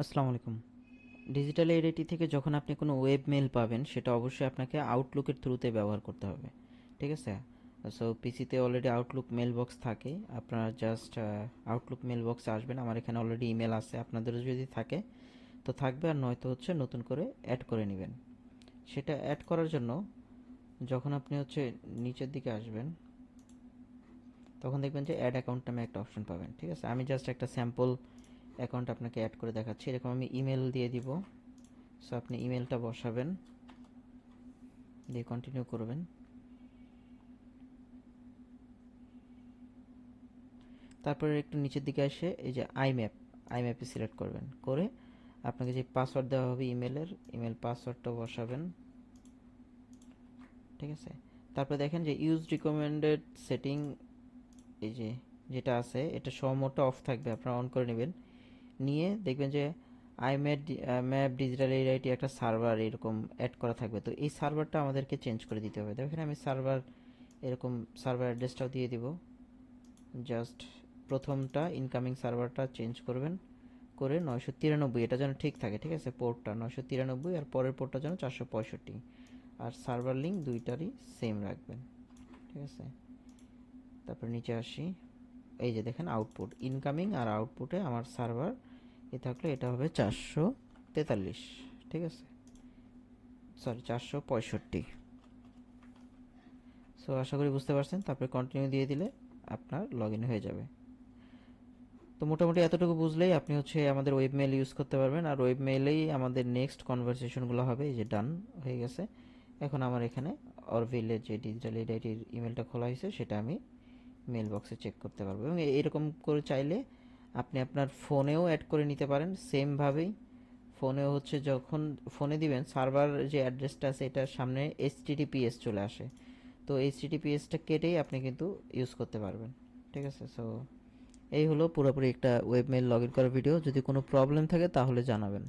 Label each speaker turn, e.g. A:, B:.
A: আসসালামু আলাইকুম। Digital identity থেকে যখন আপনি কোনো ওয়েব মেইল পাবেন সেটা অবশ্যই আপনাকে আউটলুকের থ্রুতে ব্যবহার করতে হবে। ঠিক আছে? সো পিসিতে অলরেডি আউটলুক মেল বক্স থাকে। আপনারা জাস্ট আউটলুক মেল বক্সে আসবেন। আমার এখানে অলরেডি ইমেল আছে। আপনাদেরও যদি থাকে তো থাকবে, আর নয়তো হচ্ছে নতুন করে অ্যাড করে নেবেন। সেটা অ্যাড করার জন্য যখন আপনি হচ্ছে নিচের দিকে আসবেন তখন দেখবেন যে অ্যাড অ্যাকাউন্ট নামে একটা অপশন পাবেন। ঠিক আছে? আমি জাস্ট একটা স্যাম্পল অ্যাকাউন্ট আপনাকে অ্যাড করে দেখাচ্ছি। এরকম আমি ইমেল দিয়ে দিব। সো আপনি ইমেলটা বসাবেন, দিয়ে কন্টিনিউ করবেন। তারপরে একটু নিচের দিকে এসে এই যে আইম্যাপে সিলেক্ট করবেন, করে আপনাকে যে পাসওয়ার্ড দেওয়া হবে ইমেলের, ইমেল পাসওয়ার্ডটা বসাবেন। ঠিক আছে? তারপরে দেখেন যে ইউজ রিকমেন্ডেড সেটিং, এই যে যেটা আছে এটা সময়টা অফ থাকবে, আপনারা অন করে নেবেন। নিয়ে দেখবেন যে ম্যাপ ডিজিটাল আইডি একটা সার্ভার এরকম অ্যাড করা থাকবে। তো এই সার্ভারটা আমাদেরকে চেঞ্জ করে দিতে হবে। দেখেন আমি এরকম সার্ভার অ্যাড্রেসটাও দিয়ে দিব। জাস্ট প্রথমটা ইনকামিং সার্ভারটা চেঞ্জ করবেন, করে 993 এটা যেন ঠিক থাকে। ঠিক আছে? পোর্টটা 993 আর পরের পোর্টটা যেন 465, আর সার্ভার লিঙ্ক দুইটারই সেম রাখবেন। ঠিক আছে? তারপর নিচে আসি, এই যে দেখেন আউটপুট ইনকামিং আর আউটপুটে আমার সার্ভার এ থাকলে এটা হবে 443। ঠিক আছে? সরি 465। সো আশা করি বুঝতে পারছেন। তারপরে কন্টিনিউ দিয়ে দিলে আপনার লগ ইন হয়ে যাবে। তো মোটামুটি এতটুকু বুঝলেই আপনি হচ্ছে আমাদের ওয়েব মেইল ইউজ করতে পারবেন, আর ওয়েব মেইলেই আমাদের নেক্সট কনভারসেশনগুলো হবে। এই যে ডান হয়ে গেছে। এখন আমার এখানে অরভিলের যে ডিজিটাল আইডির ইমেলটা খোলা হয়েছে সেটা আমি মেল বক্সে চেক করতে পারবো, এবং এরকম করে চাইলে আপনি আপনার ফোনেও অ্যাড করে নিতে পারেন সেমভাবেই। ফোনেও হচ্ছে যখন ফোনে দিবেন সার্ভার যে অ্যাড্রেসটা আছে এটার সামনে এইচটিটিপিএস চলে আসে। তো এইচটিটিপিএসটা কেটেই আপনি কিন্তু ইউজ করতে পারবেন। ঠিক আছে? সো এই হলো পুরোপুরি একটা ওয়েব মেইল লগ ইন করার ভিডিও। যদি কোনো প্রবলেম থাকে তাহলে জানাবেন।